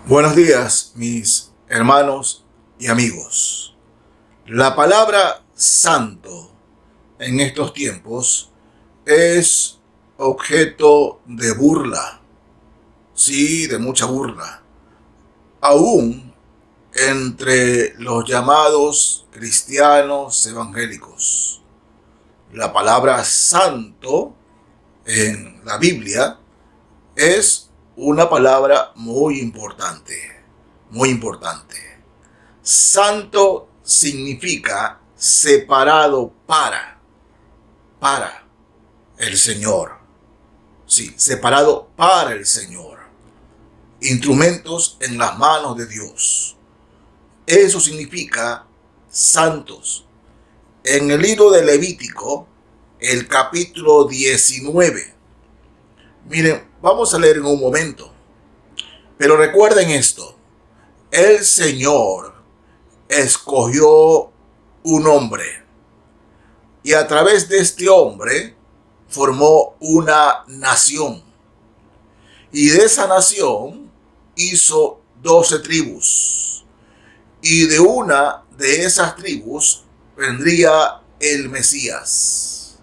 Buenos días, mis hermanos y amigos. La palabra santo en estos tiempos es objeto de burla, sí, de mucha burla, aún entre los llamados cristianos evangélicos. La palabra santo en la Biblia es una palabra muy importante, muy importante. Santo significa separado para el Señor. Sí, separado para el Señor. Instrumentos en las manos de Dios. Eso significa santos. En el libro de Levítico, el capítulo 19. Miren, vamos a leer en un momento. Pero recuerden esto. El Señor escogió un hombre. Y a través de este hombre formó una nación. Y de esa nación hizo 12 tribus. Y de una de esas tribus vendría el Mesías.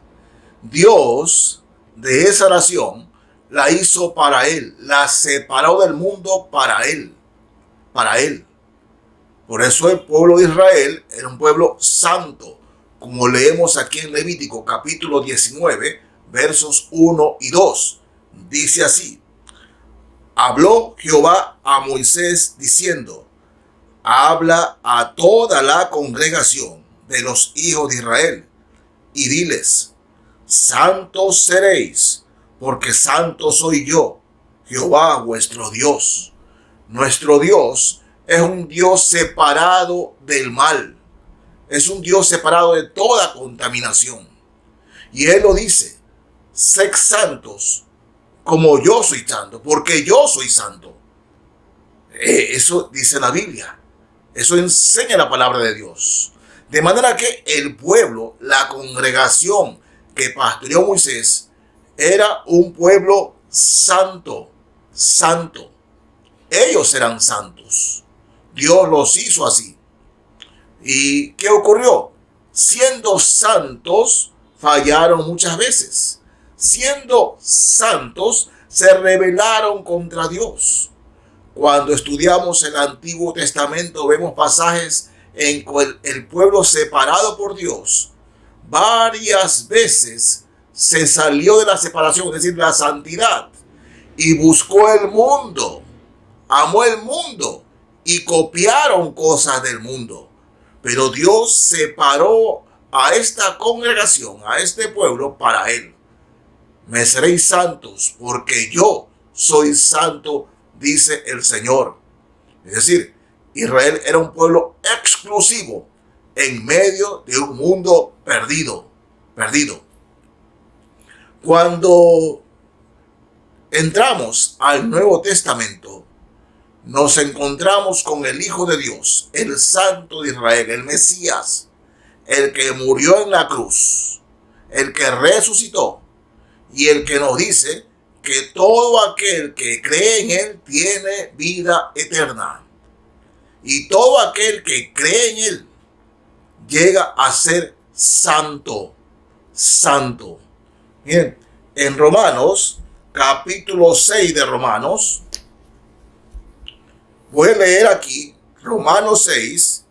Dios de esa nación la hizo para él, la separó del mundo para él, para él. Por eso el pueblo de Israel era un pueblo santo, como leemos aquí en Levítico capítulo 19, versos 1 y 2. Dice así: habló Jehová a Moisés diciendo, habla a toda la congregación de los hijos de Israel y diles, santos seréis, porque santo soy yo, Jehová vuestro Dios. Nuestro Dios es un Dios separado del mal. Es un Dios separado de toda contaminación. Y Él lo dice, sed santos como yo soy santo, porque yo soy santo. Eso dice la Biblia. Eso enseña la palabra de Dios. De manera que el pueblo, la congregación que pastoreó Moisés, era un pueblo santo, santo. Ellos eran santos. Dios los hizo así. ¿Y qué ocurrió? Siendo santos, fallaron muchas veces. Siendo santos, se rebelaron contra Dios. Cuando estudiamos el Antiguo Testamento, vemos pasajes en que el pueblo separado por Dios varias veces se salió de la separación, es decir, la santidad, y buscó el mundo, amó el mundo y copiaron cosas del mundo. Pero Dios separó a esta congregación, a este pueblo, para Él. Me seréis santos porque yo soy santo, dice el Señor. Es decir, Israel era un pueblo exclusivo en medio de un mundo perdido. Cuando entramos al Nuevo Testamento, nos encontramos con el Hijo de Dios, el Santo de Israel, el Mesías, el que murió en la cruz, el que resucitó y el que nos dice que todo aquel que cree en Él tiene vida eterna. Y todo aquel que cree en Él llega a ser santo, santo. Bien, en Romanos, capítulo 6 de Romanos, voy a leer aquí, Romanos 6,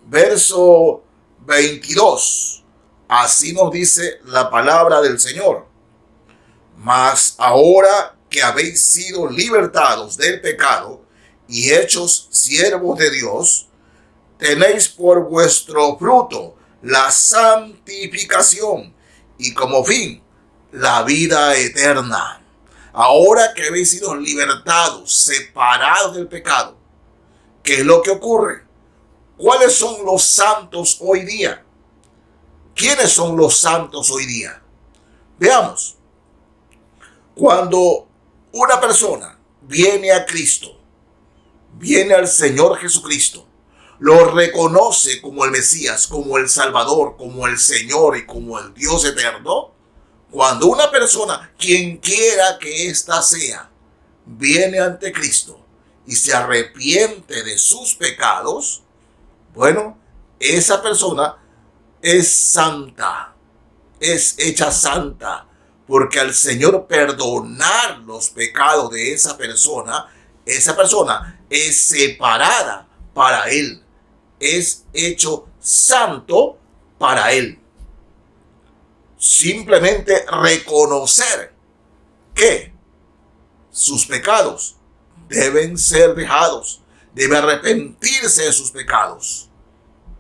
verso 22. Así nos dice la palabra del Señor. Mas ahora que habéis sido libertados del pecado y hechos siervos de Dios, tenéis por vuestro fruto la santificación y como fin la vida eterna. Ahora que habéis sido libertados, separados del pecado, ¿qué es lo que ocurre? ¿Cuáles son los santos hoy día? ¿Quiénes son los santos hoy día? Veamos. Cuando una persona viene a Cristo, viene al Señor Jesucristo, lo reconoce como el Mesías, como el Salvador, como el Señor y como el Dios eterno. Cuando una persona, quien quiera que ésta sea, viene ante Cristo y se arrepiente de sus pecados, bueno, esa persona es santa, es hecha santa, porque al Señor perdonar los pecados de esa persona es separada para Él, es hecho santo para Él. Simplemente reconocer que sus pecados deben ser dejados, debe arrepentirse de sus pecados.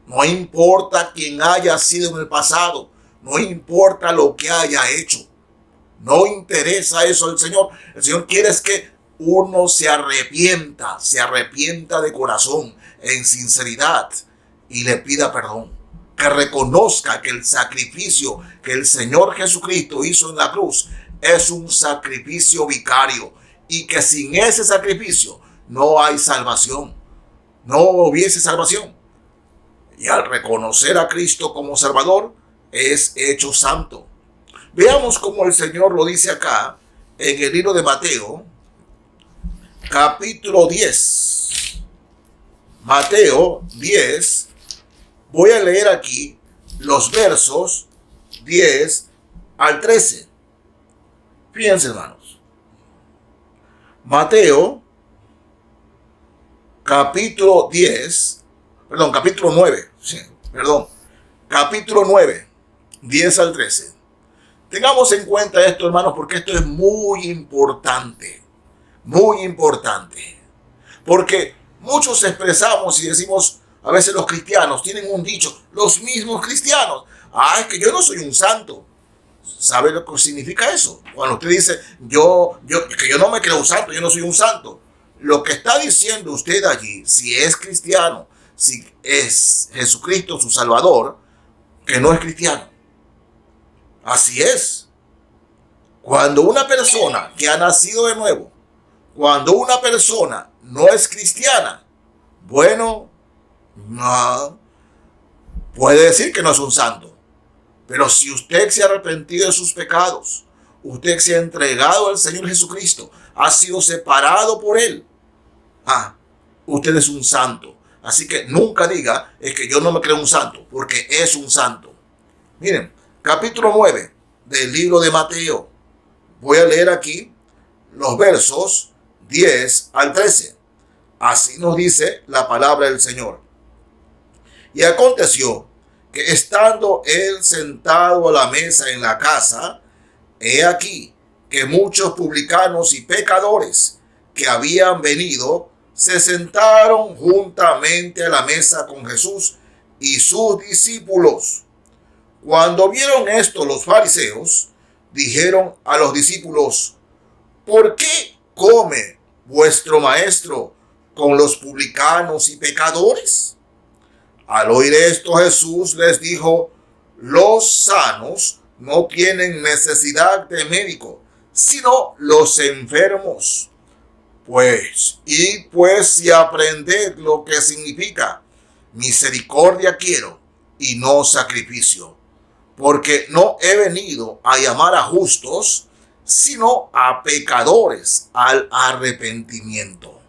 No importa quién haya sido en el pasado, no importa lo que haya hecho, no interesa eso al Señor. El Señor quiere es que uno se arrepienta de corazón, en sinceridad, y le pida perdón. Que reconozca que el sacrificio que el Señor Jesucristo hizo en la cruz es un sacrificio vicario, y que sin ese sacrificio no hay salvación, no hubiese salvación. Y al reconocer a Cristo como Salvador, es hecho santo. Veamos cómo el Señor lo dice acá en el libro de Mateo, capítulo 10. Mateo 10. Voy a leer aquí los versos 10 al 13. Fíjense, hermanos. Mateo, capítulo 9. Capítulo 9, 10 al 13. Tengamos en cuenta esto, hermanos, porque esto es muy importante. Muy importante. Porque muchos expresamos y decimos, a veces los cristianos tienen un dicho, los mismos cristianos, es que yo no soy un santo. ¿Sabe lo que significa eso? Cuando usted dice, que yo no me creo un santo, yo no soy un santo. Lo que está diciendo usted allí, si es cristiano, si es Jesucristo su Salvador, que no es cristiano. Así es. Cuando una persona que ha nacido de nuevo, cuando una persona no es cristiana, bueno, no puede decir que no es un santo. Pero si usted se ha arrepentido de sus pecados, usted se ha entregado al Señor Jesucristo, ha sido separado por Él, usted es un santo. Así que nunca diga, es que yo no me creo un santo, porque es un santo. Miren, capítulo 9 del libro de Mateo. Voy a leer aquí los versos 10 al 13. Así nos dice la palabra del Señor. Y aconteció que estando él sentado a la mesa en la casa, he aquí que muchos publicanos y pecadores que habían venido se sentaron juntamente a la mesa con Jesús y sus discípulos. Cuando vieron esto los fariseos, dijeron a los discípulos, ¿por qué come vuestro maestro con los publicanos y pecadores? Al oír esto, Jesús les dijo, los sanos no tienen necesidad de médico, sino los enfermos. Pues y aprended lo que significa misericordia quiero y no sacrificio, porque no he venido a llamar a justos, sino a pecadores al arrepentimiento.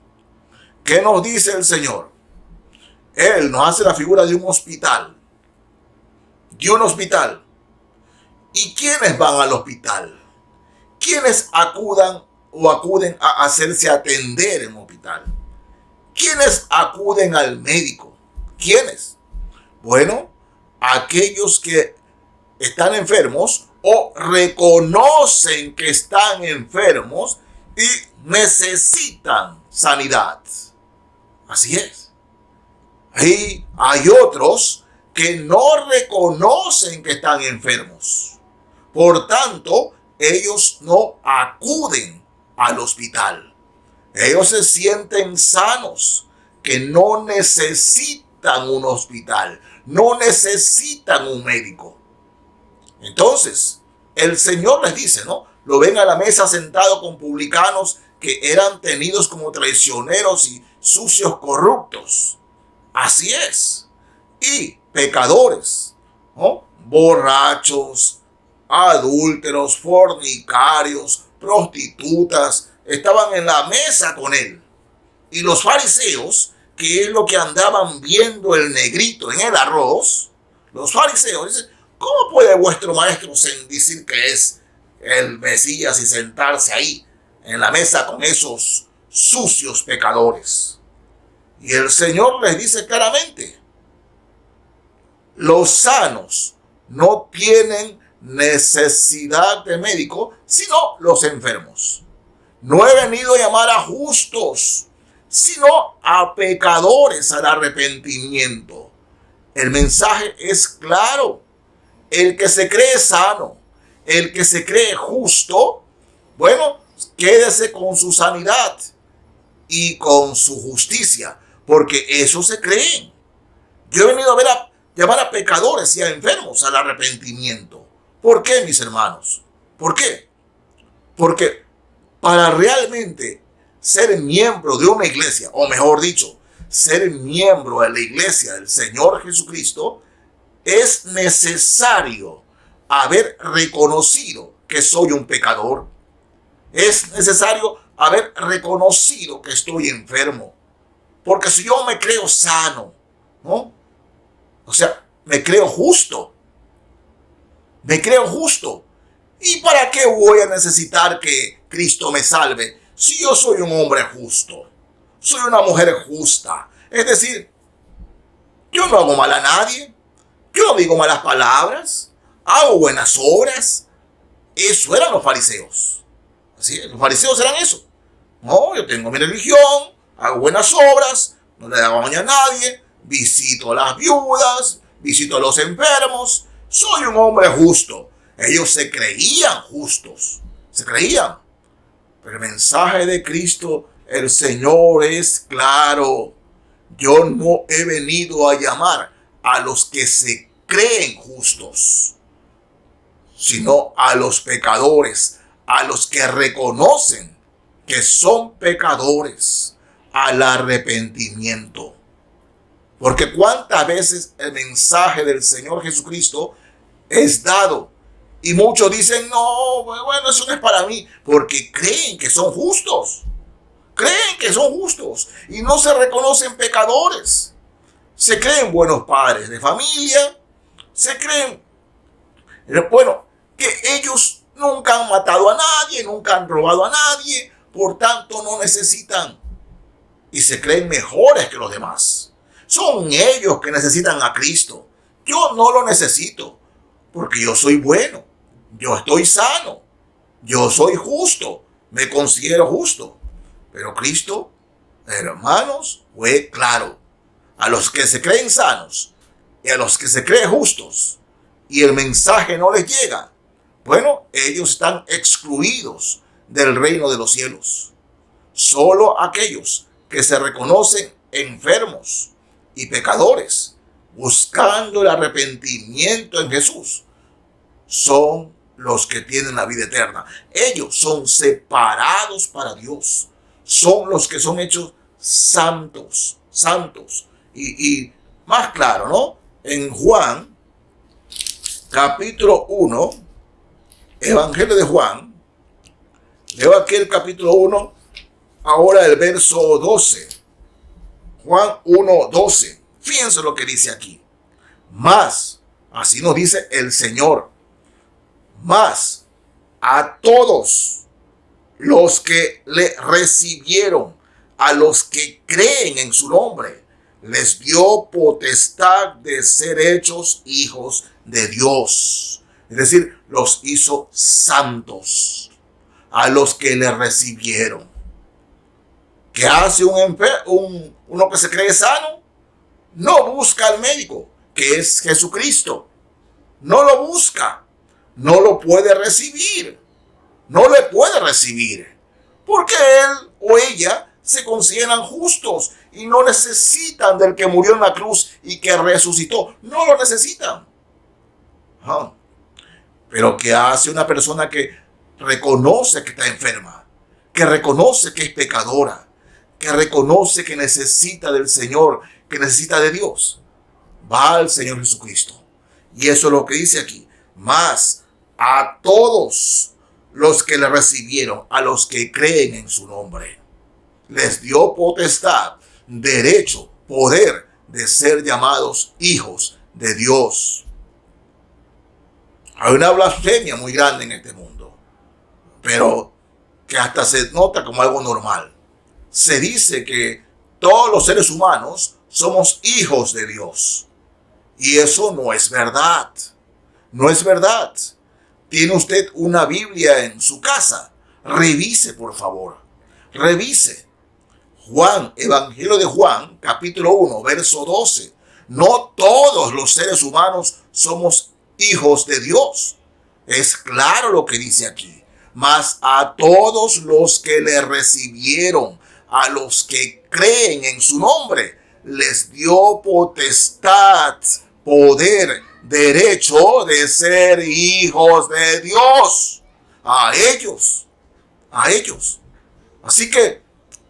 ¿Qué nos dice el Señor? Él nos hace la figura de un hospital. ¿Y quiénes van al hospital? ¿Quiénes acuden a hacerse atender en un hospital? ¿Quiénes acuden al médico? ¿Quiénes? Bueno, aquellos que están enfermos o reconocen que están enfermos y necesitan sanidad. Así es. Y hay otros que no reconocen que están enfermos. Por tanto, ellos no acuden al hospital. Ellos se sienten sanos, que no necesitan un hospital, no necesitan un médico. Entonces, el Señor les dice, ¿no? Lo ven a la mesa sentado con publicanos que eran tenidos como traicioneros y sucios corruptos. Así es. Y pecadores, ¿no? Borrachos, adúlteros, fornicarios, prostitutas, estaban en la mesa con él. Y los fariseos, que es lo que andaban viendo el negrito en el arroz, los fariseos dicen, ¿cómo puede vuestro maestro decir que es el Mesías y sentarse ahí en la mesa con esos sucios pecadores? Y el Señor les dice claramente, los sanos no tienen necesidad de médico, sino los enfermos. No he venido a llamar a justos, sino a pecadores al arrepentimiento. El mensaje es claro. El que se cree sano, el que se cree justo, bueno, quédese con su sanidad y con su justicia, porque eso se creen. Yo he venido a llamar a pecadores y a enfermos al arrepentimiento. ¿Por qué, mis hermanos? ¿Por qué? Porque para realmente ser miembro de una iglesia, o mejor dicho, ser miembro de la iglesia del Señor Jesucristo, es necesario haber reconocido que soy un pecador. Es necesario haber reconocido que estoy enfermo. Porque si yo me creo sano, ¿no? O sea, me creo justo. Me creo justo. ¿Y para qué voy a necesitar que Cristo me salve si yo soy un hombre justo? Soy una mujer justa. Es decir, yo no hago mal a nadie. Yo no digo malas palabras. Hago buenas obras. Eso eran los fariseos. Así, los fariseos eran eso. No, yo tengo mi religión, hago buenas obras, no le hago daño a nadie, visito a las viudas, visito a los enfermos. Soy un hombre justo. Ellos se creían justos. Se creían. Pero el mensaje de Cristo, el Señor, es claro. Yo no he venido a llamar a los que se creen justos, sino a los pecadores, a los que reconocen que son pecadores, al arrepentimiento. Porque cuántas veces el mensaje del Señor Jesucristo es dado y muchos dicen, no, bueno, eso no es para mí, porque creen que son justos. Creen que son justos y no se reconocen pecadores. Se creen buenos padres de familia, se creen, bueno, que ellos nunca han matado a nadie, nunca han robado a nadie, por tanto no necesitan, y se creen mejores que los demás. Son ellos que necesitan a Cristo. Yo no lo necesito, porque yo soy bueno, yo estoy sano, yo soy justo, me considero justo. Pero Cristo, hermanos, fue claro. A los que se creen sanos y a los que se creen justos y el mensaje no les llega, bueno, ellos están excluidos del reino de los cielos. Solo aquellos que se reconocen enfermos y pecadores, buscando el arrepentimiento en Jesús, son los que tienen la vida eterna. Ellos son separados para Dios. Son los que son hechos santos. Y más claro, ¿no? En Juan, capítulo 1, Evangelio de Juan, leo aquí el capítulo 1, ahora el verso 12. Juan 1, 12. Fíjense lo que dice aquí. Más, así nos dice el Señor, más a todos los que le recibieron, a los que creen en su nombre, les dio potestad de ser hechos hijos de Dios. Es decir, los hizo santos a los que le recibieron. ¿Qué hace uno que se cree sano? No busca al médico, que es Jesucristo. No lo busca. No lo puede recibir. No le puede recibir. Porque él o ella se consideran justos y no necesitan del que murió en la cruz y que resucitó. No lo necesitan. Pero ¿qué hace una persona que reconoce que está enferma? Que reconoce que es pecadora. Que reconoce que necesita del Señor, que necesita de Dios. Va al Señor Jesucristo. Y eso es lo que dice aquí. Más a todos los que le recibieron, a los que creen en su nombre. les dio potestad, derecho, poder de ser llamados hijos de Dios. Hay una blasfemia muy grande en este mundo, pero que hasta se nota como algo normal. Se dice que todos los seres humanos somos hijos de Dios. Y eso no es verdad. No es verdad. ¿Tiene usted una Biblia en su casa? Revise, por favor. Revise. Juan, Evangelio de Juan, capítulo 1, verso 12. No todos los seres humanos somos hijos de Dios. Es claro lo que dice aquí. Mas a todos los que le recibieron, a los que creen en su nombre, les dio potestad, poder, derecho de ser hijos de Dios. A ellos. Así que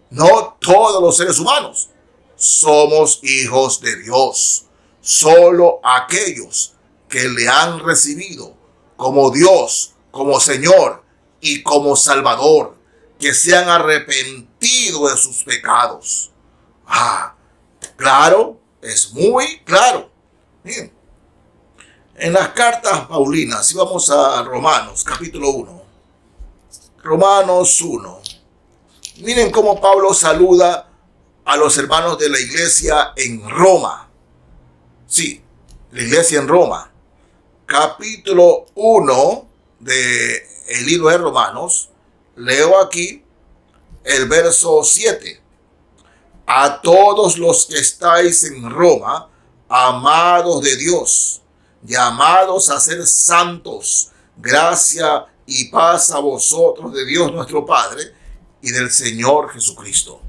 no todos los seres humanos somos hijos de Dios. Solo aquellos que le han recibido como Dios, como Señor y como Salvador, que se han arrepentido de sus pecados. Claro, es muy claro. Bien. En las cartas paulinas, si vamos a Romanos, capítulo 1. Romanos 1. Miren cómo Pablo saluda a los hermanos de la iglesia en Roma. Sí, la iglesia en Roma. Capítulo 1 del libro de Romanos. Leo aquí el verso 7. A todos los que estáis en Roma, amados de Dios, llamados a ser santos, gracia y paz a vosotros de Dios nuestro Padre y del Señor Jesucristo.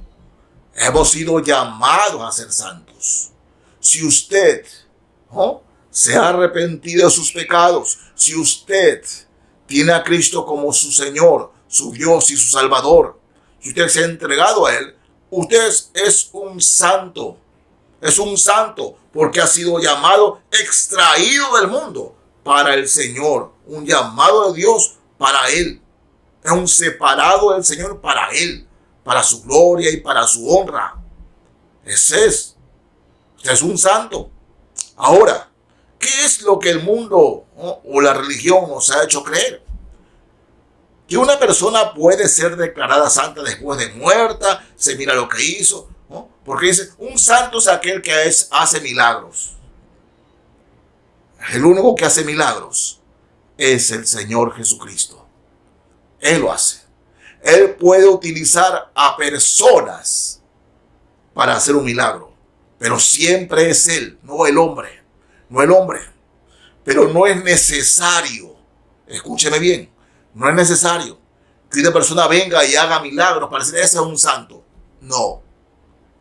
Hemos sido llamados a ser santos. Si usted se ha arrepentido de sus pecados, si usted tiene a Cristo como su Señor, su Dios y su Salvador, si usted se ha entregado a Él, usted es un santo. Es un santo porque ha sido llamado, extraído del mundo para el Señor. Un llamado de Dios para Él. Es un separado del Señor para Él, para su gloria y para su honra. Ese es. Usted es un santo. Ahora, ¿qué es lo que el mundo o la religión nos ha hecho creer? Que una persona puede ser declarada santa después de muerta, se mira lo que hizo, ¿no? Porque dice, un santo es aquel que hace milagros. El único que hace milagros es el Señor Jesucristo. Él lo hace. Él puede utilizar a personas para hacer un milagro, pero siempre es Él, no el hombre. No el hombre. Pero no es necesario, escúcheme bien, no es necesario que una persona venga y haga milagros para decir, ese es un santo. No.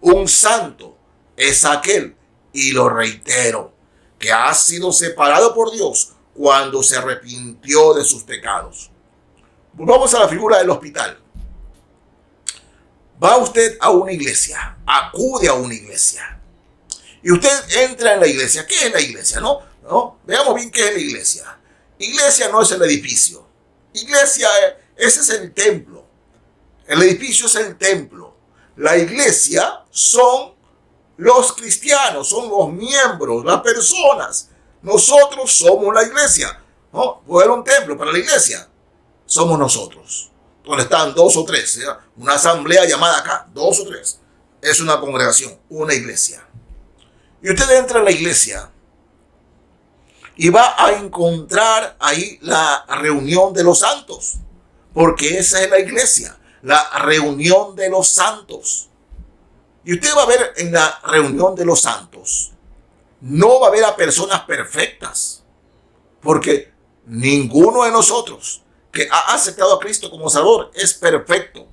Un santo es aquel, y lo reitero, que ha sido separado por Dios cuando se arrepintió de sus pecados. Volvamos a la figura del hospital. Va usted a una iglesia, acude a una iglesia, y usted entra en la iglesia. ¿Qué es la iglesia? ¿No? Veamos bien qué es la iglesia. Iglesia no es el edificio. Iglesia, ese es el templo. El edificio es el templo. La iglesia son los cristianos, son los miembros, las personas. Nosotros somos la iglesia. ¿No? Pues era un templo para la iglesia. Somos nosotros. Donde están dos o tres. ¿Sí? Una asamblea llamada acá, dos o tres. Es una congregación, una iglesia. Y usted entra en la iglesia y va a encontrar ahí la reunión de los santos. Porque esa es la iglesia, la reunión de los santos. Y usted va a ver en la reunión de los santos, no va a ver a personas perfectas. Porque ninguno de nosotros que ha aceptado a Cristo como Salvador es perfecto.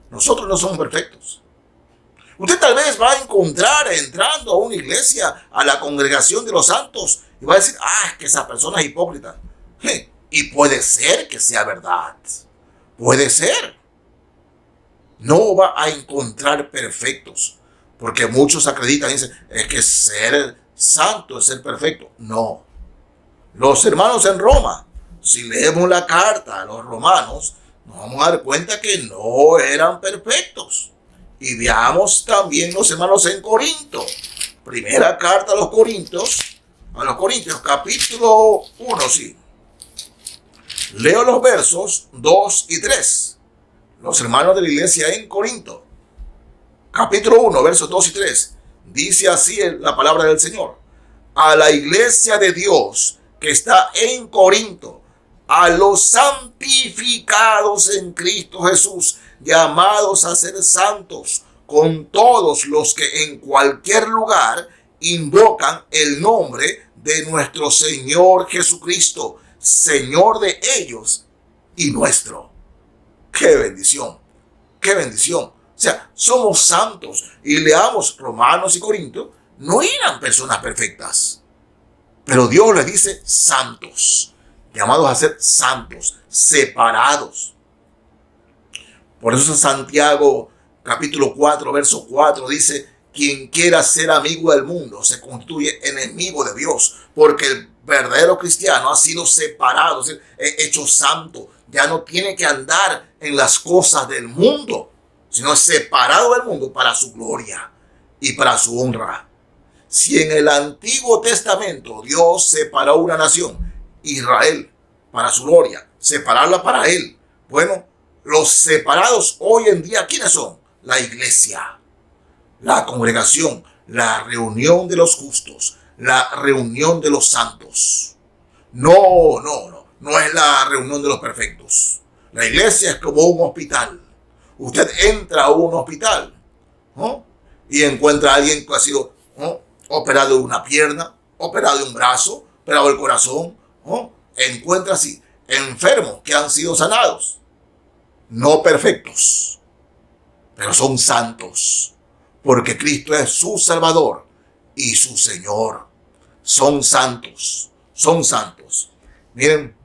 Nosotros no somos perfectos. Usted tal vez va a encontrar entrando a una iglesia, a la congregación de los santos, y va a decir, es que esa persona es hipócrita. Y puede ser que sea verdad. Puede ser. No va a encontrar perfectos, porque muchos acreditan y dicen, es que ser santo es ser perfecto. No. Los hermanos en Roma, si leemos la carta a los romanos, nos vamos a dar cuenta que no eran perfectos. Y veamos también los hermanos en Corinto. Primera carta a los Corintios, capítulo 1, sí. Leo los versos 2 y 3. Los hermanos de la iglesia en Corinto. Capítulo 1, versos 2 y 3. Dice así la palabra del Señor. A la iglesia de Dios que está en Corinto, a los santificados en Cristo Jesús, llamados a ser santos, con todos los que en cualquier lugar invocan el nombre de nuestro Señor Jesucristo, Señor de ellos y nuestro. ¡Qué bendición! ¡Qué bendición! O sea, somos santos. Y leamos Romanos y Corintios, no eran personas perfectas, pero Dios les dice santos, llamados a ser santos, separados. Por eso Santiago capítulo 4, verso 4 dice, quien quiera ser amigo del mundo se constituye enemigo de Dios, porque el verdadero cristiano ha sido separado, es decir, hecho santo, ya no tiene que andar en las cosas del mundo, sino es separado del mundo para su gloria y para su honra. Si en el Antiguo Testamento Dios separó una nación, Israel, para su gloria, separarla para Él, bueno, los separados hoy en día, ¿quiénes son? La iglesia, la congregación, la reunión de los justos, la reunión de los santos. No es la reunión de los perfectos. La iglesia es como un hospital. Usted entra a un hospital, ¿no?, y encuentra a alguien que ha sido, ¿no?, operado de una pierna, operado de un brazo, operado del corazón, ¿no? Encuentra así enfermos que han sido sanados. No perfectos, pero son santos, porque Cristo es su Salvador y su Señor. Son santos, son santos. Miren,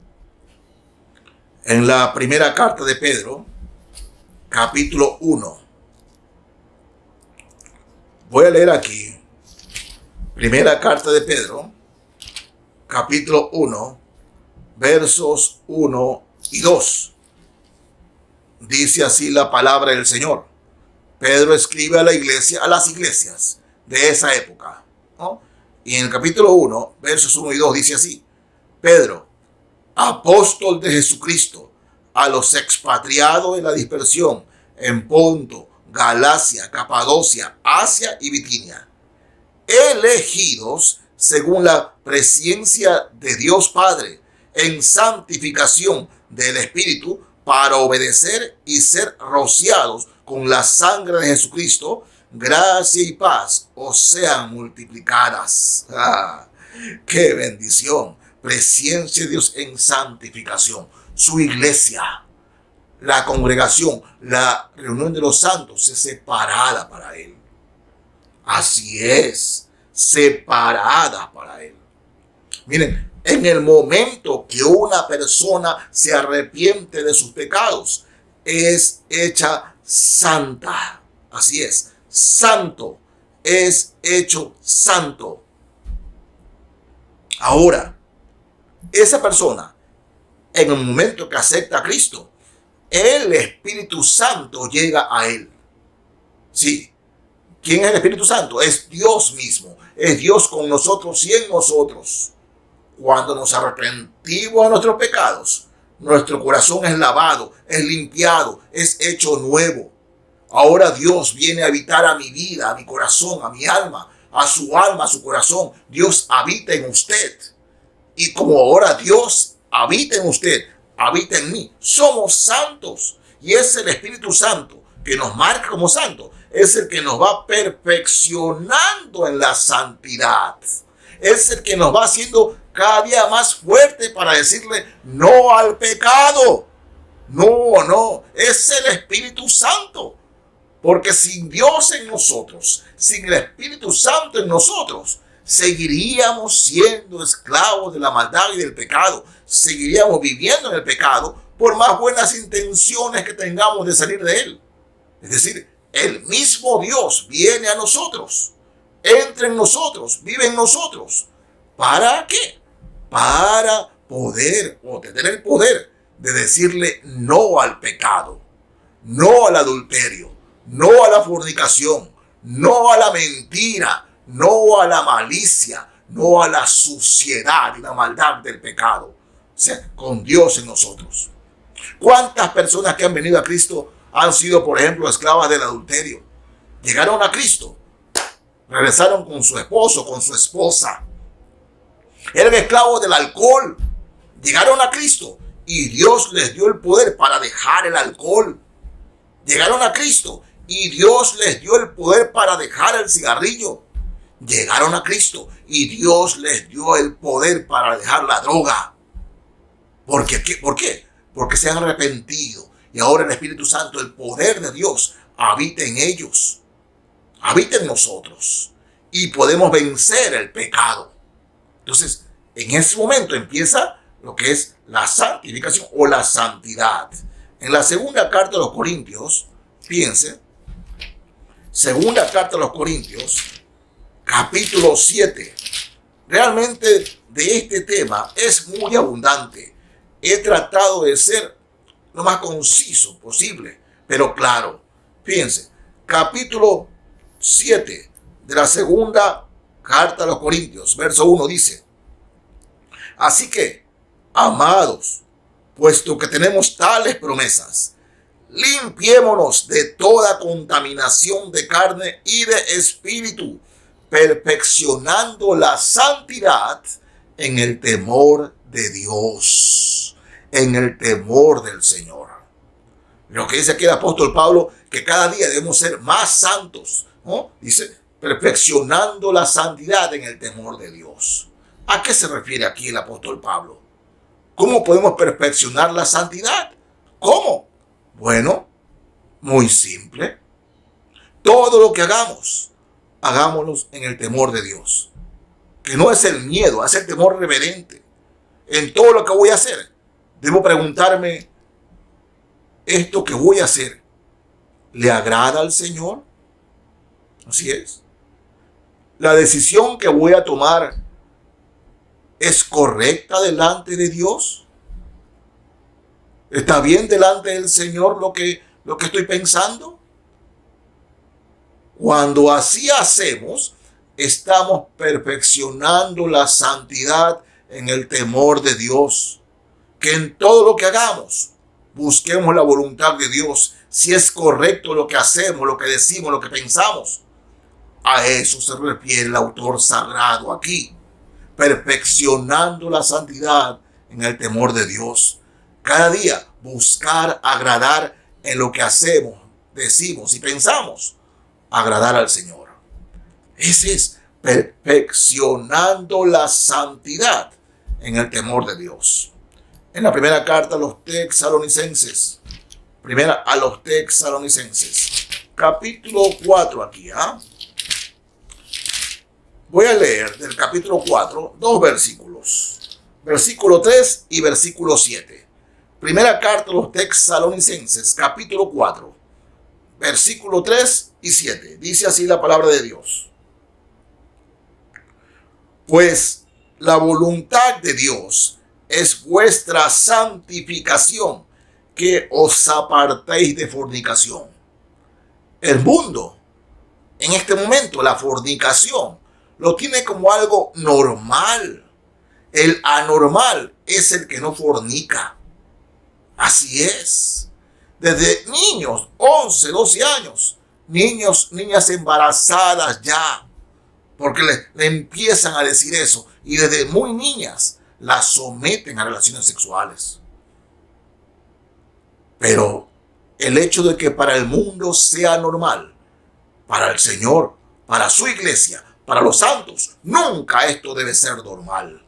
en la primera carta de Pedro, capítulo 1, voy a leer aquí, primera carta de Pedro, capítulo 1, versos 1 y 2. Dice así la palabra del Señor. Pedro escribe a la iglesia, a las iglesias de esa época, ¿no? Y en el capítulo 1, versos 1 y 2 dice así: Pedro, apóstol de Jesucristo, a los expatriados de la dispersión en Ponto, Galacia, Capadocia, Asia y Bitinia, elegidos según la presciencia de Dios Padre en santificación del Espíritu, para obedecer y ser rociados con la sangre de Jesucristo, gracia y paz os sean multiplicadas. ¡Qué bendición! Presencia de Dios en santificación. Su iglesia, la congregación, la reunión de los santos es separada para Él. Así es, separada para Él. Miren, en el momento que una persona se arrepiente de sus pecados, es hecha santa. Así es, santo, es hecho santo. Ahora, esa persona, en el momento que acepta a Cristo, el Espíritu Santo llega a él. Sí. ¿Quién es el Espíritu Santo? Es Dios mismo. Es Dios con nosotros y en nosotros. Cuando nos arrepentimos de nuestros pecados, nuestro corazón es lavado, es limpiado, es hecho nuevo. Ahora Dios viene a habitar a mi vida, a mi corazón, a mi alma, a su corazón. Dios habita en usted. Y como ahora Dios habita en usted, habita en mí, somos santos. Y es el Espíritu Santo que nos marca como santos. Es el que nos va perfeccionando en la santidad. Es el que nos va haciendo cada día más fuerte para decirle no al pecado. No, es el Espíritu Santo. Porque sin Dios en nosotros, sin el Espíritu Santo en nosotros, seguiríamos siendo esclavos de la maldad y del pecado. Seguiríamos viviendo en el pecado por más buenas intenciones que tengamos de salir de él. Es decir, el mismo Dios viene a nosotros, entra en nosotros, vive en nosotros. ¿Para qué? Para poder o tener el poder de decirle no al pecado, no al adulterio, no a la fornicación, no a la mentira, no a la malicia, no a la suciedad y la maldad del pecado. O sea, con Dios en nosotros. ¿Cuántas personas que han venido a Cristo han sido, por ejemplo, esclavas del adulterio? Llegaron a Cristo, regresaron con su esposo, con su esposa. Eran esclavos del alcohol, llegaron a Cristo y Dios les dio el poder para dejar el alcohol. Llegaron a Cristo y Dios les dio el poder para dejar el cigarrillo. Llegaron a Cristo y Dios les dio el poder para dejar la droga. ¿Por qué? Porque se han arrepentido y ahora el Espíritu Santo, el poder de Dios, habita en ellos, habita en nosotros y podemos vencer el pecado. Entonces, en ese momento empieza lo que es la santificación o la santidad. En la segunda carta a los Corintios, fíjense, segunda carta a los Corintios, capítulo 7. Realmente de este tema es muy abundante. He tratado de ser lo más conciso posible, pero claro, fíjense, capítulo 7 de la segunda carta a los Corintios, verso 1 dice: así que, amados, puesto que tenemos tales promesas, limpiémonos de toda contaminación de carne y de espíritu, perfeccionando la santidad en el temor de Dios, en el temor del Señor. Lo que dice aquí el apóstol Pablo, que cada día debemos ser más santos, ¿no? Dice, perfeccionando la santidad en el temor de Dios. ¿A qué se refiere aquí el apóstol Pablo? ¿Cómo podemos perfeccionar la santidad? ¿Cómo? Bueno, muy simple. Todo lo que hagamos, hagámoslo en el temor de Dios. Que no es el miedo, es el temor reverente. En todo lo que voy a hacer, debo preguntarme, ¿esto que voy a hacer le agrada al Señor? Así es. La decisión que voy a tomar ¿es correcta delante de Dios? ¿Está bien delante del Señor lo que estoy pensando? Cuando así hacemos, estamos perfeccionando la santidad en el temor de Dios. Que en todo lo que hagamos, busquemos la voluntad de Dios. Si es correcto lo que hacemos, lo que decimos, lo que pensamos. A eso se refiere el autor sagrado aquí. Perfeccionando la santidad en el temor de Dios. Cada día buscar agradar en lo que hacemos, decimos y pensamos. Agradar al Señor. Ese es perfeccionando la santidad en el temor de Dios. En la primera carta a los Tesalonicenses, capítulo 4 aquí, Voy a leer del capítulo 4 dos versículos, versículo 3 y versículo 7. Primera carta a los Tesalonicenses, capítulo 4, versículo 3 y 7. Dice así la palabra de Dios: pues la voluntad de Dios es vuestra santificación, que os apartéis de fornicación. El mundo, en este momento, la fornicación, lo tiene como algo normal. El anormal es el que no fornica. Así es. Desde niños, 11, 12 años, niñas embarazadas ya, porque le empiezan a decir eso, y desde muy niñas las someten a relaciones sexuales. Pero el hecho de que para el mundo sea normal, para el Señor, para su iglesia, para los santos, nunca esto debe ser normal,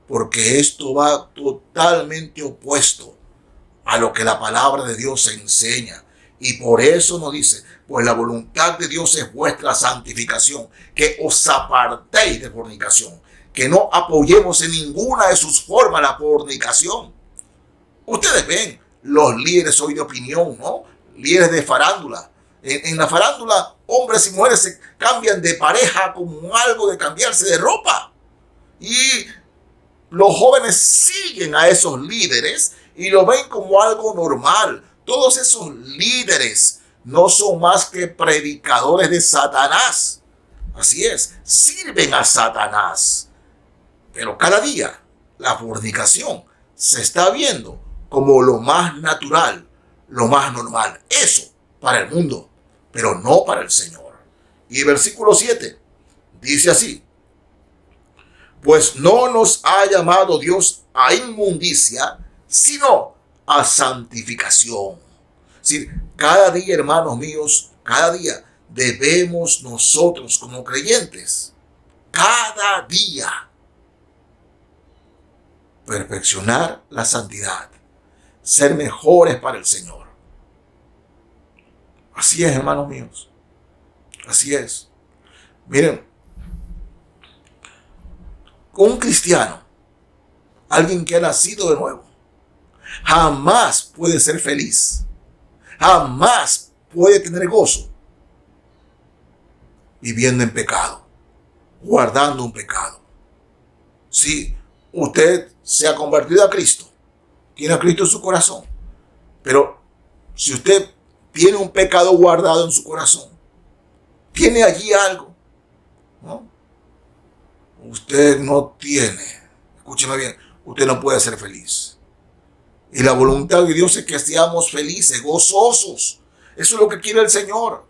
porque esto va totalmente opuesto a lo que la palabra de Dios enseña. Y por eso nos dice, pues la voluntad de Dios es vuestra santificación, que os apartéis de fornicación, que no apoyemos en ninguna de sus formas la fornicación. Ustedes ven los líderes hoy de opinión, ¿no? Líderes de farándula. En la farándula, hombres y mujeres se cambian de pareja como algo de cambiarse de ropa. Y los jóvenes siguen a esos líderes y lo ven como algo normal. Todos esos líderes no son más que predicadores de Satanás. Así es, sirven a Satanás. Pero cada día la fornicación se está viendo como lo más natural, lo más normal. Eso para el mundo, pero no para el Señor. Y el versículo 7 dice así: pues no nos ha llamado Dios a inmundicia, sino a santificación. Es decir, cada día, hermanos míos, cada día debemos nosotros como creyentes, cada día, perfeccionar la santidad, ser mejores para el Señor. Así es, hermanos míos. Así es. Miren, un cristiano, alguien que ha nacido de nuevo, jamás puede ser feliz. Jamás puede tener gozo viviendo en pecado, guardando un pecado. Si usted se ha convertido a Cristo, tiene a Cristo en su corazón, pero si usted tiene un pecado guardado en su corazón, tiene allí algo, ¿no? Usted no tiene, escúcheme bien, usted no puede ser feliz. Y la voluntad de Dios es que seamos felices, gozosos. Eso es lo que quiere el Señor.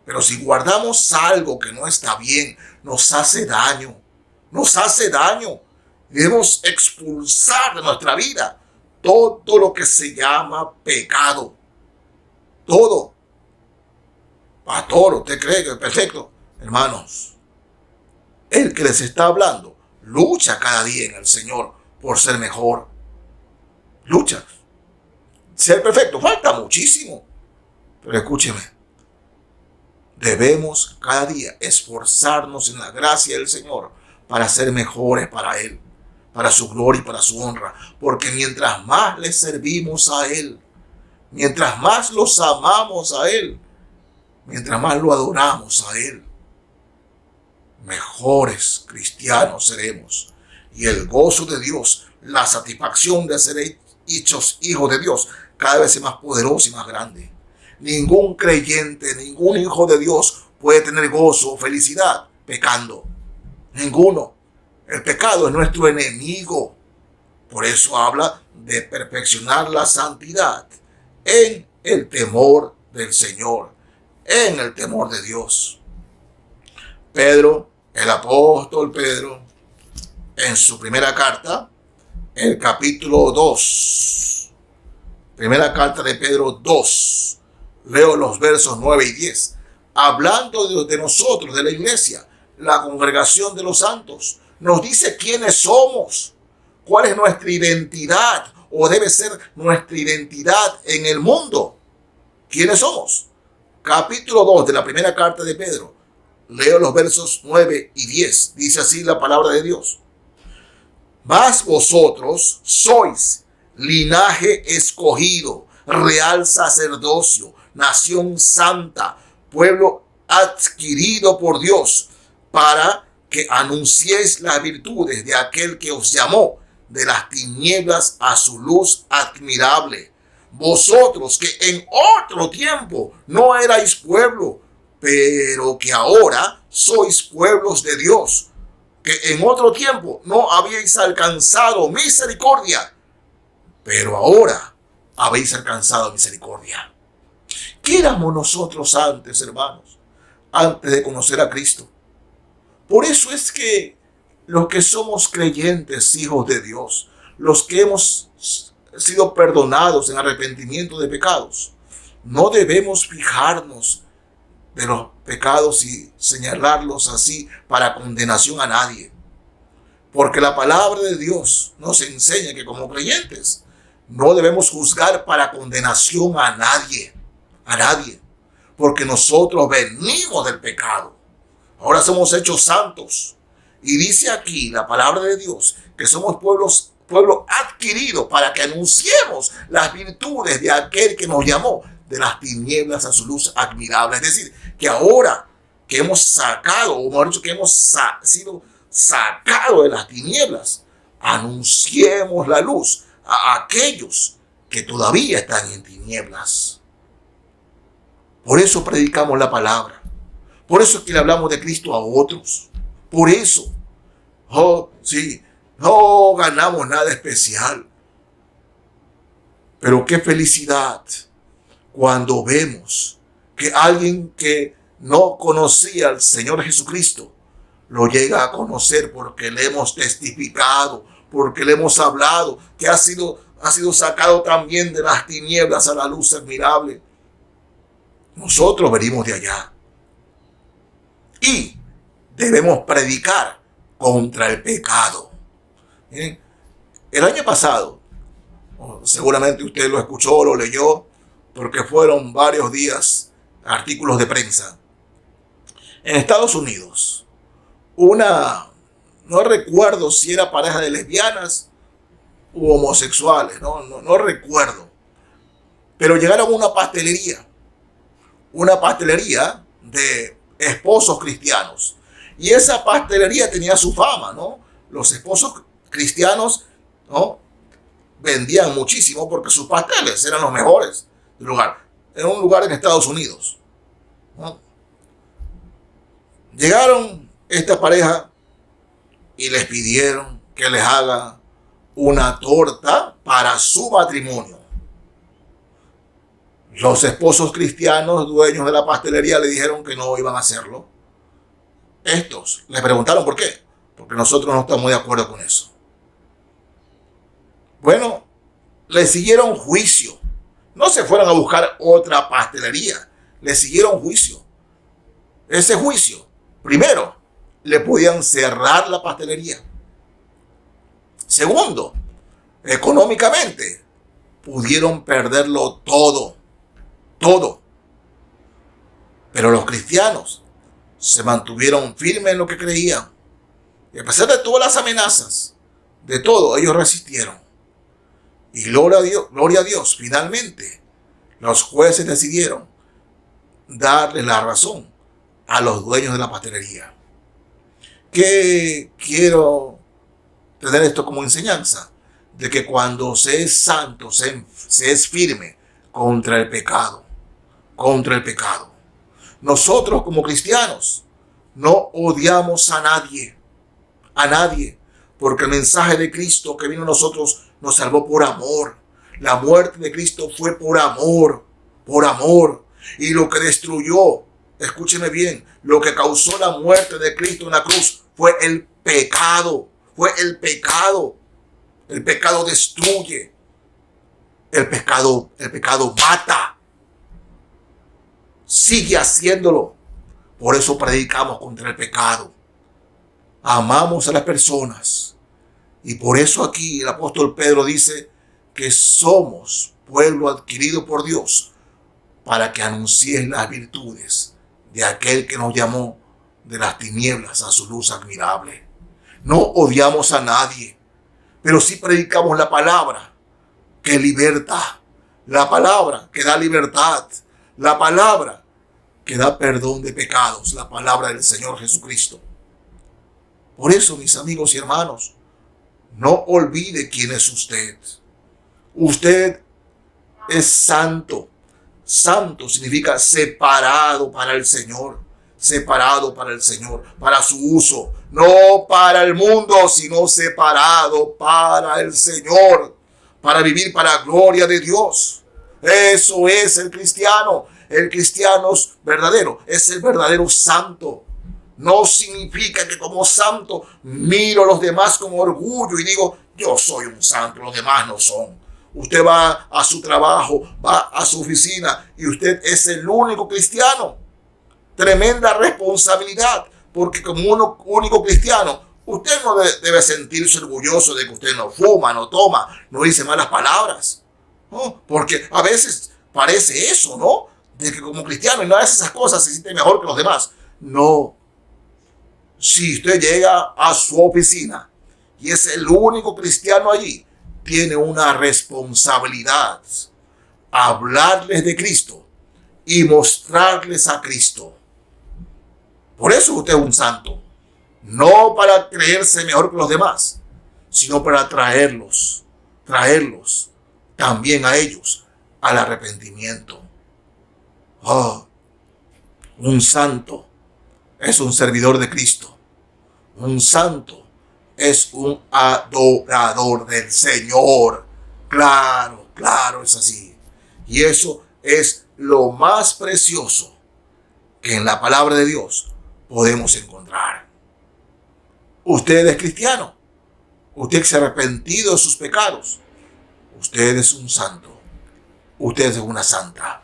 Pero si guardamos algo que no está bien, nos hace daño. Nos hace daño. Debemos expulsar de nuestra vida todo lo que se llama pecado. Todo. Pastor, ¿usted cree que es perfecto? Hermanos, el que les está hablando lucha cada día en el Señor por ser mejor. Lucha. Ser perfecto falta muchísimo. Pero escúcheme. Debemos cada día esforzarnos en la gracia del Señor para ser mejores para Él, para su gloria y para su honra. Porque mientras más le servimos a Él, mientras más los amamos a Él, mientras más lo adoramos a Él, mejores cristianos seremos. Y el gozo de Dios, la satisfacción de ser hechos hijos de Dios, cada vez es más poderoso y más grande. Ningún creyente, ningún hijo de Dios puede tener gozo o felicidad pecando. Ninguno. El pecado es nuestro enemigo. Por eso habla de perfeccionar la santidad en el temor del Señor, en el temor de Dios. Pedro, el apóstol Pedro, en su primera carta, el capítulo 2, primera carta de Pedro 2, leo los versos 9 y 10, hablando de nosotros, de la iglesia, la congregación de los santos, nos dice quiénes somos, cuál es nuestra identidad, o debe ser nuestra identidad en el mundo. ¿Quiénes somos? Capítulo 2 de la primera carta de Pedro, leo los versos 9 y 10, dice así la palabra de Dios. Mas vosotros sois linaje escogido, real sacerdocio, nación santa, pueblo adquirido por Dios, para que anunciéis las virtudes de aquel que os llamó de las tinieblas a su luz admirable. Vosotros que en otro tiempo no erais pueblo, pero que ahora sois pueblos de Dios, que en otro tiempo no habíais alcanzado misericordia, pero ahora habéis alcanzado misericordia. ¿Qué éramos nosotros antes, hermanos? Antes de conocer a Cristo. Por eso es que los que somos creyentes, hijos de Dios, los que hemos sido perdonados en arrepentimiento de pecados, no debemos fijarnos de los pecados y señalarlos así para condenación a nadie. Porque la palabra de Dios nos enseña que como creyentes no debemos juzgar para condenación a nadie. A nadie. Porque nosotros venimos del pecado. Ahora somos hechos santos. Y dice aquí la palabra de Dios que somos pueblo adquirido para que anunciemos las virtudes de aquel que nos llamó de las tinieblas a su luz admirable. Es decir, que ahora que hemos sacado, o mejor dicho, que hemos sido sacados de las tinieblas, anunciemos la luz a aquellos que todavía están en tinieblas. Por eso predicamos la palabra. Por eso es que le hablamos de Cristo a otros. Por eso. Oh, sí, no ganamos nada especial. Pero qué felicidad cuando vemos que alguien que no conocía al Señor Jesucristo lo llega a conocer porque le hemos testificado, porque le hemos hablado, que ha sido sacado también de las tinieblas a la luz admirable. Nosotros venimos de allá y debemos predicar contra el pecado. ¿Eh? El año pasado, seguramente usted lo escuchó, lo leyó, porque fueron varios días artículos de prensa. En Estados Unidos, no recuerdo si era pareja de lesbianas u homosexuales, no recuerdo, pero llegaron a una pastelería de esposos cristianos, y esa pastelería tenía su fama, ¿no? Los esposos cristianos, ¿no?, vendían muchísimo porque sus pasteles eran los mejores del lugar. Era un lugar en Estados Unidos, ¿no? Llegaron esta pareja y les pidieron que les haga una torta para su matrimonio. Los esposos cristianos, dueños de la pastelería, le dijeron que no iban a hacerlo. Estos les preguntaron por qué. Porque nosotros no estamos de acuerdo con eso. Bueno, le siguieron juicio. No se fueron a buscar otra pastelería. Le siguieron juicio. Ese juicio, primero, le podían cerrar la pastelería. Segundo, económicamente, pudieron perderlo todo. Todo. Pero los cristianos se mantuvieron firmes en lo que creían. Y a pesar de todas las amenazas, de todo, ellos resistieron. Y gloria a Dios, finalmente, los jueces decidieron darle la razón a los dueños de la pastelería. Que quiero tener esto como enseñanza, de que cuando se es santo, se es firme contra el pecado. Nosotros como cristianos no odiamos a nadie, porque el mensaje de Cristo que vino a nosotros nos salvó por amor. La muerte de Cristo fue por amor. Y lo que destruyó, escúcheme bien, lo que causó la muerte de Cristo en la cruz fue el pecado. El pecado destruye. El pecado mata. Sigue haciéndolo. Por eso predicamos contra el pecado. Amamos a las personas. Y por eso aquí el apóstol Pedro dice que somos pueblo adquirido por Dios para que anuncien las virtudes de aquel que nos llamó de las tinieblas a su luz admirable. No odiamos a nadie, pero sí predicamos la palabra que liberta, la palabra que da libertad, la palabra que da perdón de pecados, la palabra del Señor Jesucristo. Por eso, mis amigos y hermanos, no olvide quién es usted. Usted es santo. Santo significa separado para el Señor. Separado para el Señor, para su uso. No para el mundo, sino separado para el Señor. Para vivir para la gloria de Dios. Eso es el cristiano. El cristiano verdadero es el verdadero santo. No significa que como santo miro a los demás con orgullo y digo, yo soy un santo, los demás no son. Usted va a su trabajo, va a su oficina y usted es el único cristiano. Tremenda responsabilidad, porque como único cristiano, usted no debe sentirse orgulloso de que usted no fuma, no toma, no dice malas palabras, ¿no? Porque a veces parece eso, ¿no? De que como cristiano y no hace esas cosas se siente mejor que los demás. No. Si usted llega a su oficina y es el único cristiano allí, tiene una responsabilidad. Hablarles de Cristo y mostrarles a Cristo. Por eso usted es un santo. No para creerse mejor que los demás, sino para traerlos también a ellos al arrepentimiento. Oh, Un santo es un servidor de Cristo. Un santo es un adorador del Señor. Claro, claro, es así. Y eso es lo más precioso que en la palabra de Dios podemos encontrar. Usted es cristiano. Usted se ha arrepentido de sus pecados. Usted es un santo. Usted es una santa.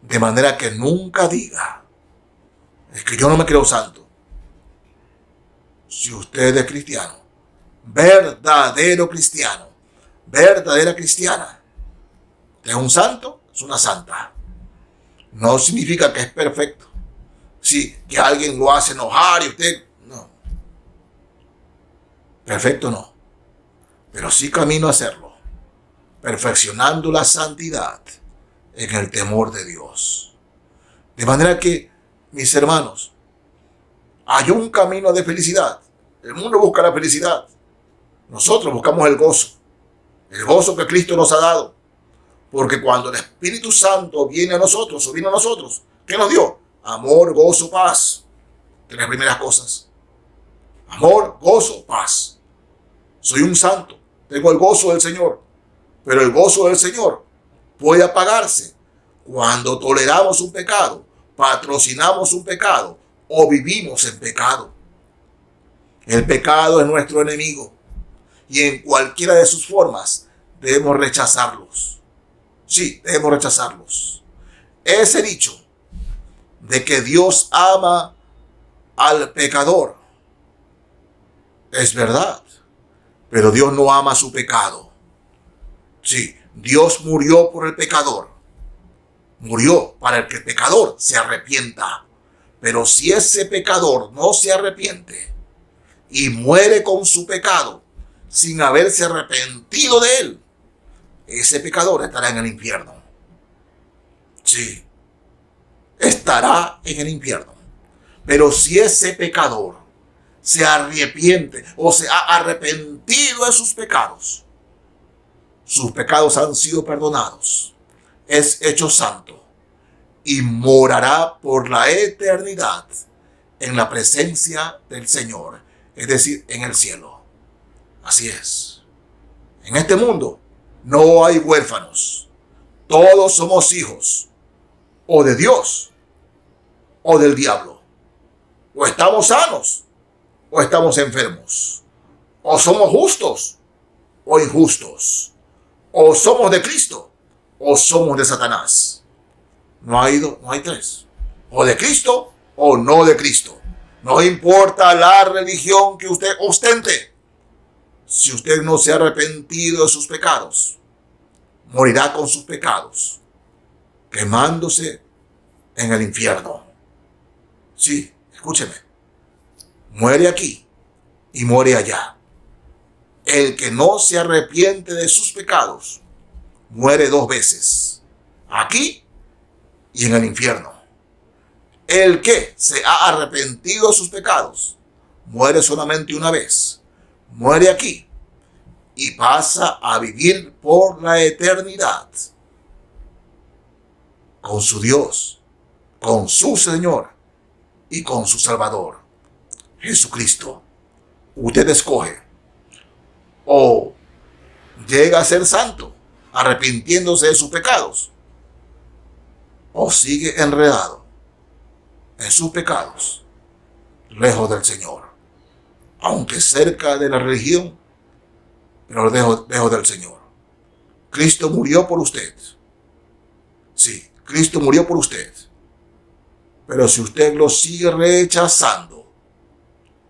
De manera que nunca diga, es que yo no me creo santo. Si usted es cristiano, verdadero cristiano, verdadera cristiana, usted es un santo, es una santa. No significa que es perfecto. Si que alguien lo hace enojar y usted, no. Perfecto no. Pero sí camino a hacerlo, perfeccionando la santidad en el temor de Dios. De manera que, mis hermanos, hay un camino de felicidad. El mundo busca la felicidad. Nosotros buscamos el gozo que Cristo nos ha dado. Porque cuando el Espíritu Santo viene a nosotros, o vino a nosotros, ¿qué nos dio? Amor, gozo, paz. Tres primeras cosas. Amor, gozo, paz. Soy un santo. Tengo el gozo del Señor. Pero el gozo del Señor puede apagarse cuando toleramos un pecado, patrocinamos un pecado o vivimos en pecado. El pecado es nuestro enemigo y en cualquiera de sus formas debemos rechazarlos. Sí, debemos rechazarlos. Ese dicho de que Dios ama al pecador es verdad, pero Dios no ama su pecado. Sí, Dios murió por el pecador. Murió para que el pecador se arrepienta. Pero si ese pecador no se arrepiente y muere con su pecado sin haberse arrepentido de él, ese pecador estará en el infierno. Sí, estará en el infierno. Pero si ese pecador se arrepiente o se ha arrepentido de sus pecados han sido perdonados, es hecho santo y morará por la eternidad en la presencia del Señor, es decir, en el cielo. Así es. En este mundo no hay huérfanos. Todos somos hijos o de Dios o del diablo. O estamos sanos o estamos enfermos. O somos justos o injustos. O somos de Cristo o somos de Satanás. No hay tres. O de Cristo o no de Cristo. No importa la religión que usted ostente. Si usted no se ha arrepentido de sus pecados, morirá con sus pecados, quemándose en el infierno. Sí, escúcheme. Muere aquí y muere allá. El que no se arrepiente de sus pecados muere dos veces, aquí y en el infierno. El que se ha arrepentido de sus pecados muere solamente una vez, muere aquí y pasa a vivir por la eternidad con su Dios, con su Señor y con su Salvador, Jesucristo. Usted escoge. O llega a ser santo, arrepintiéndose de sus pecados, o sigue enredado en sus pecados, lejos del Señor, aunque cerca de la religión, pero lejos del Señor. Cristo murió por usted. Sí, Cristo murió por usted. Pero si usted lo sigue rechazando,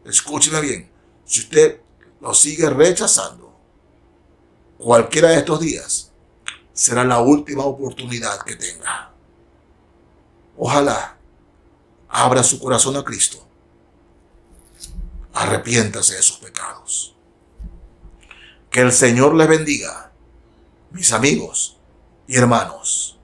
escúcheme bien, si usted lo sigue rechazando, cualquiera de estos días será la última oportunidad que tenga. Ojalá abra su corazón a Cristo. Arrepiéntase de sus pecados. Que el Señor les bendiga, mis amigos y hermanos.